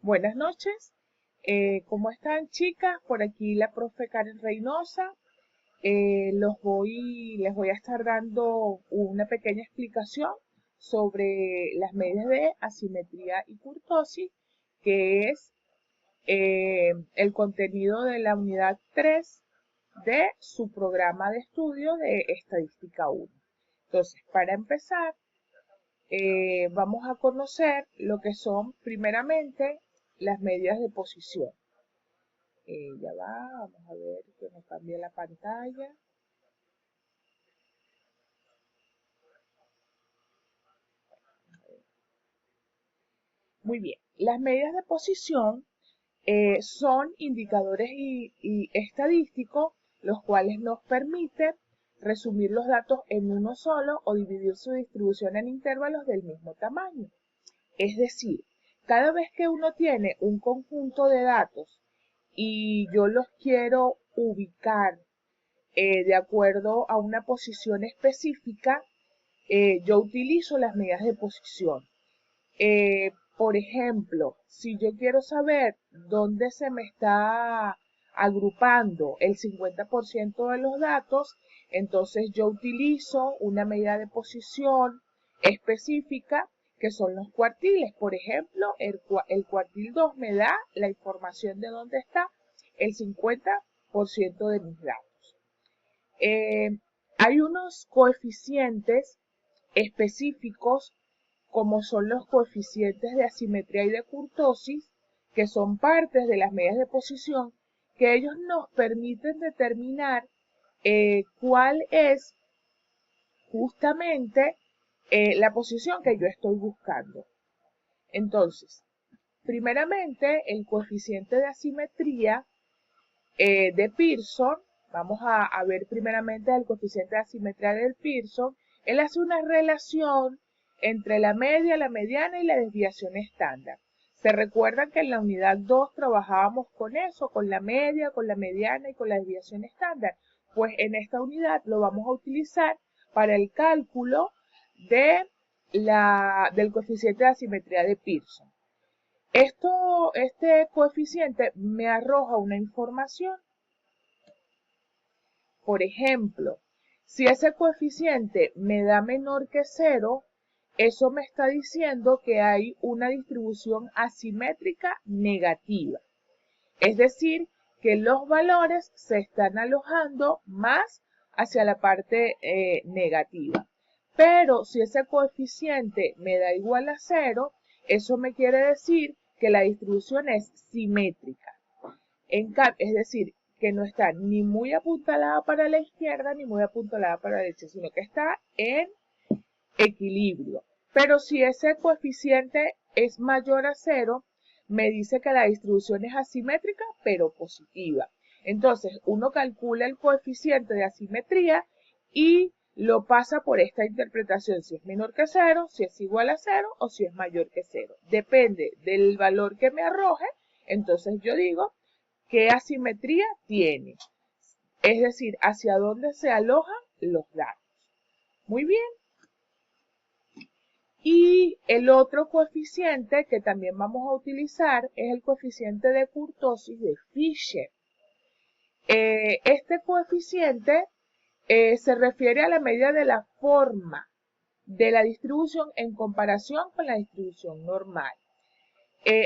Buenas noches. ¿Cómo están, chicas? Por aquí la profe Karen Reynosa. Les voy a estar dando una pequeña explicación sobre las medidas de asimetría y kurtosis, que es el contenido de la unidad 3 de su programa de estudio de Estadística 1. Entonces, para empezar, vamos a conocer lo que son primeramente las medidas de posición. Ya va, vamos a ver que me cambie la pantalla. Muy bien, las medidas de posición son indicadores y estadísticos, los cuales nos permiten resumir los datos en uno solo o dividir su distribución en intervalos del mismo tamaño. Es decir, cada vez que uno tiene un conjunto de datos y yo los quiero ubicar de acuerdo a una posición específica, yo utilizo las medidas de posición. Por ejemplo, si yo quiero saber dónde se me está agrupando el 50% de los datos, entonces yo utilizo una medida de posición específica que son los cuartiles. Por ejemplo, el cuartil 2 me da la información de dónde está el 50% de mis datos. Hay unos coeficientes específicos como son los coeficientes de asimetría y de kurtosis, que son partes de las medidas de posición, que ellos nos permiten determinar cuál es justamente la posición que yo estoy buscando. Entonces, primeramente, el coeficiente de asimetría de Pearson, vamos a ver primeramente el coeficiente de asimetría de Pearson. Él hace una relación entre la media, la mediana y la desviación estándar. Se recuerdan que en la unidad 2 trabajábamos con eso, con la media, con la mediana y con la desviación estándar. Pues en esta unidad lo vamos a utilizar para el cálculo del coeficiente de asimetría de Pearson. Este coeficiente me arroja una información. Por ejemplo, si ese coeficiente me da menor que 0, eso me está diciendo que hay una distribución asimétrica negativa. Es decir, que los valores se están alojando más hacia la parte negativa. Pero si ese coeficiente me da igual a 0, eso me quiere decir que la distribución es simétrica. Es decir, que no está ni muy apuntalada para la izquierda ni muy apuntalada para la derecha, sino que está en equilibrio. Pero si ese coeficiente es mayor a 0, me dice que la distribución es asimétrica, pero positiva. Entonces, uno calcula el coeficiente de asimetría y lo pasa por esta interpretación, si es menor que 0, si es igual a 0 o si es mayor que 0. Depende del valor que me arroje, entonces yo digo qué asimetría tiene. Es decir, hacia dónde se alojan los datos. Muy bien. Y el otro coeficiente que también vamos a utilizar es el coeficiente de kurtosis de Fisher. Este coeficiente se refiere a la medida de la forma de la distribución en comparación con la distribución normal.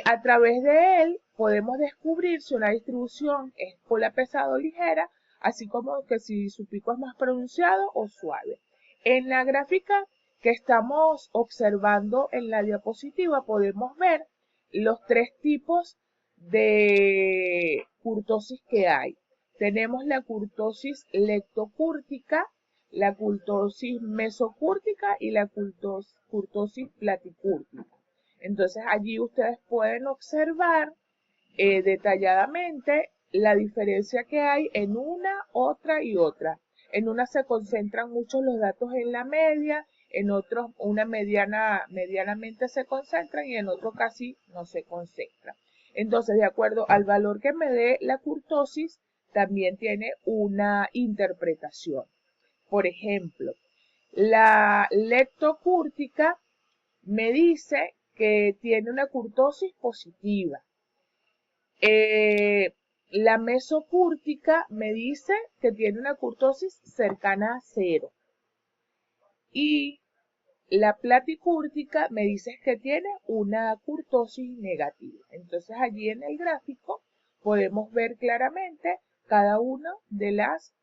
A través de él podemos descubrir si una distribución es pola pesada o ligera, así como que si su pico es más pronunciado o suave. En la gráfica que estamos observando en la diapositiva podemos ver los tres tipos de kurtosis que hay. Tenemos la kurtosis lectocúrtica, la kurtosis mesocúrtica y la kurtosis platicúrtica. Entonces allí ustedes pueden observar detalladamente la diferencia que hay en una, otra y otra. En una se concentran muchos los datos en la media, en otros medianamente se concentran y en otro casi no se concentra. Entonces, de acuerdo al valor que me dé la kurtosis, también tiene una interpretación. Por ejemplo, la lectocúrtica me dice que tiene una kurtosis positiva. La mesocúrtica me dice que tiene una kurtosis cercana a 0. Y la platicúrtica me dice que tiene una kurtosis negativa. Entonces allí en el gráfico podemos ver claramente cada uno de los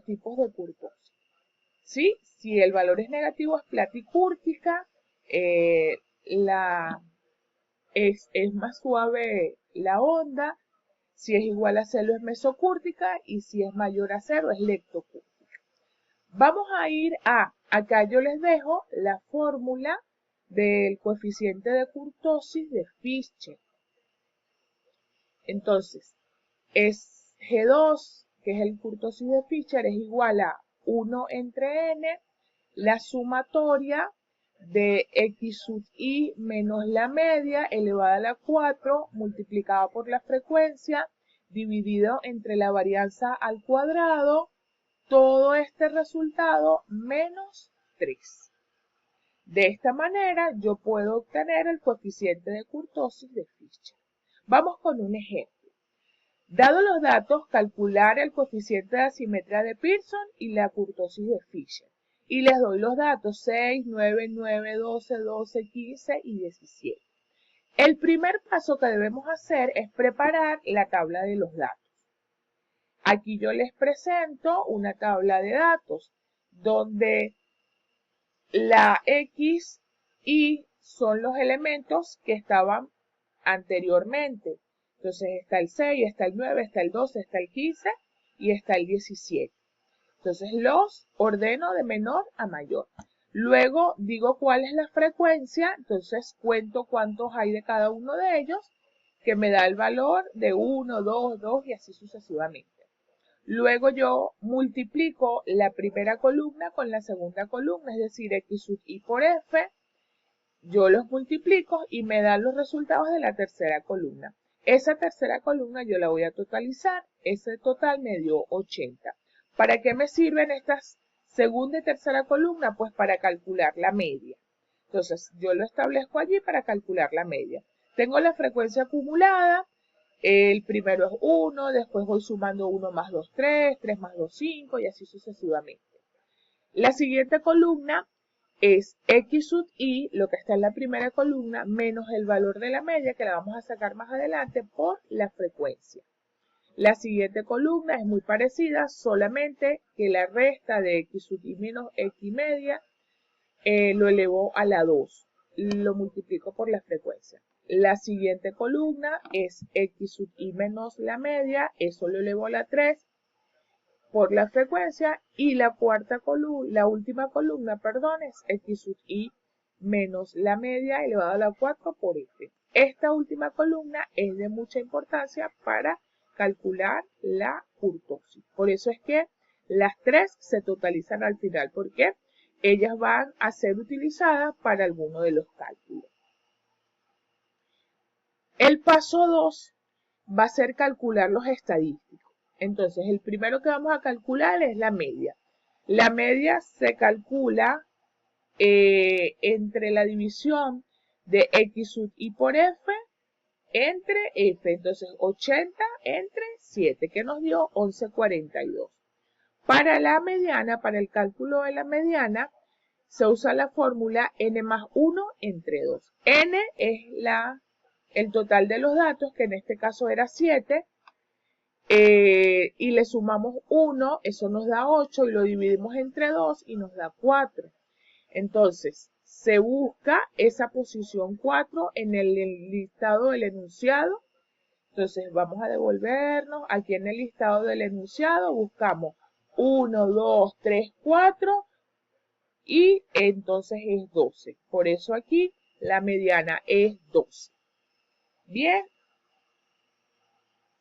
tipos de kurtosis. ¿Sí? Si el valor es negativo es platicúrtica, es más suave la onda. Si es igual a 0 es mesocúrtica y si es mayor a 0 es leptocúrtica. Vamos a ir acá yo les dejo la fórmula del coeficiente de kurtosis de Fischer. Entonces, es G2, que es el kurtosis de Fischer, es igual a 1 entre n, la sumatoria de x sub i menos la media elevada a la 4 multiplicada por la frecuencia dividido entre la varianza al cuadrado, todo este resultado menos 3. De esta manera yo puedo obtener el coeficiente de kurtosis de Fischer. Vamos con un ejemplo. Dado los datos, calcular el coeficiente de asimetría de Pearson y la kurtosis de Fischer. Y les doy los datos 6, 9, 9, 12, 12, 15 y 17. El primer paso que debemos hacer es preparar la tabla de los datos. Aquí yo les presento una tabla de datos donde la X y son los elementos que estaban anteriormente. Entonces está el 6, está el 9, está el 12, está el 15 y está el 17. Entonces los ordeno de menor a mayor. Luego digo cuál es la frecuencia, entonces cuento cuántos hay de cada uno de ellos, que me da el valor de 1, 2, 2 y así sucesivamente. Luego yo multiplico la primera columna con la segunda columna, es decir, x sub i por f. Yo los multiplico y me dan los resultados de la tercera columna. Esa tercera columna yo la voy a totalizar. Ese total me dio 80. ¿Para qué me sirven estas segunda y tercera columna? Pues para calcular la media. Entonces yo lo establezco allí para calcular la media. Tengo la frecuencia acumulada. El primero es 1, después voy sumando 1 más 2, 3, 3 más 2, 5 y así sucesivamente. La siguiente columna es x sub i, lo que está en la primera columna, menos el valor de la media, que la vamos a sacar más adelante, por la frecuencia. La siguiente columna es muy parecida, solamente que la resta de x sub i menos x media lo elevo a la 2. Lo multiplico por la frecuencia. La siguiente columna es x sub i menos la media, eso lo elevo a la 3 por la frecuencia, y la última columna, es x sub i menos la media elevado a la 4 por f. Esta última columna es de mucha importancia para calcular la kurtosis. Por eso es que las tres se totalizan al final, porque ellas van a ser utilizadas para alguno de los cálculos. El paso 2 va a ser calcular los estadísticos. Entonces, el primero que vamos a calcular es la media. La media se calcula entre la división de x sub i por f entre f. Entonces, 80 entre 7, que nos dio 11,42. Para la mediana, para el cálculo de la mediana, se usa la fórmula n más 1 entre 2. N es el total de los datos, que en este caso era 7, y le sumamos 1, eso nos da 8, y lo dividimos entre 2 y nos da 4. Entonces, se busca esa posición 4 en el listado del enunciado. Entonces, vamos a devolvernos. Aquí en el listado del enunciado buscamos 1, 2, 3, 4 y entonces es 12. Por eso aquí la mediana es 12. Bien,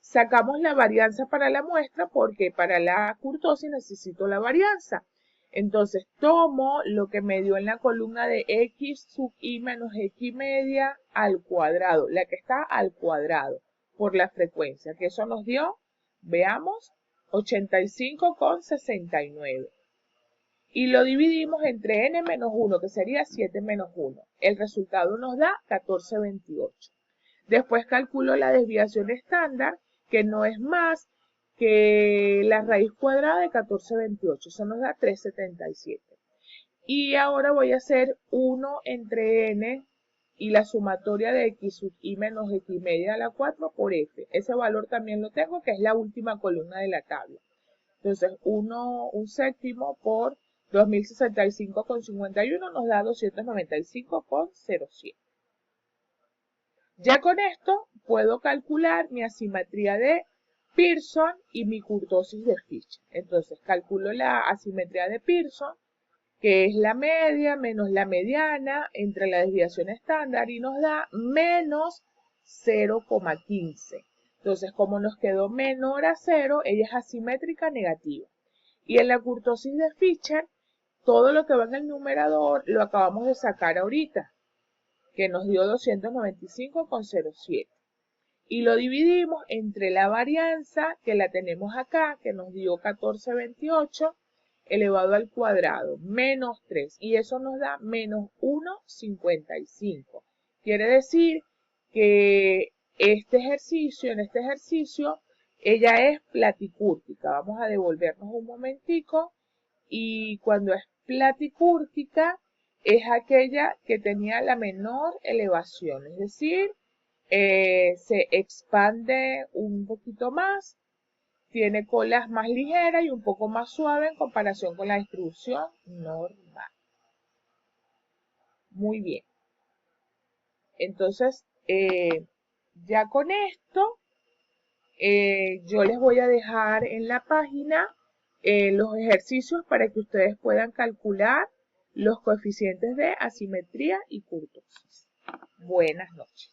sacamos la varianza para la muestra porque para la kurtosis necesito la varianza. Entonces tomo lo que me dio en la columna de x sub i menos x media al cuadrado, la que está al cuadrado, por la frecuencia, que eso nos dio, veamos, 85,69. y lo dividimos entre n menos 1, que sería 7 menos 1. El resultado nos da 14,28. Después calculo la desviación estándar, que no es más que la raíz cuadrada de 14,28. Eso nos da 3,77. Y ahora voy a hacer 1 entre n y la sumatoria de x sub i menos x media a la 4 por f. Ese valor también lo tengo, que es la última columna de la tabla. Entonces, un séptimo por 2065,51 nos da 295,07. Ya con esto puedo calcular mi asimetría de Pearson y mi kurtosis de Fischer. Entonces, calculo la asimetría de Pearson, que es la media menos la mediana entre la desviación estándar, y nos da menos 0,15. Entonces, como nos quedó menor a 0, ella es asimétrica negativa. Y en la kurtosis de Fischer, todo lo que va en el numerador lo acabamos de sacar ahorita, que nos dio 295,07. Y lo dividimos entre la varianza, que la tenemos acá, que nos dio 14,28, elevado al cuadrado, menos 3, y eso nos da menos 1,55. Quiere decir que en este ejercicio, ella es platicúrtica. Vamos a devolvernos un momentico, y cuando es platicúrtica, es aquella que tenía la menor elevación, es decir, se expande un poquito más, tiene colas más ligeras y un poco más suaves en comparación con la distribución normal. Muy bien. Entonces, ya con esto, yo les voy a dejar en la página los ejercicios para que ustedes puedan calcular los coeficientes de asimetría y kurtosis. Buenas noches.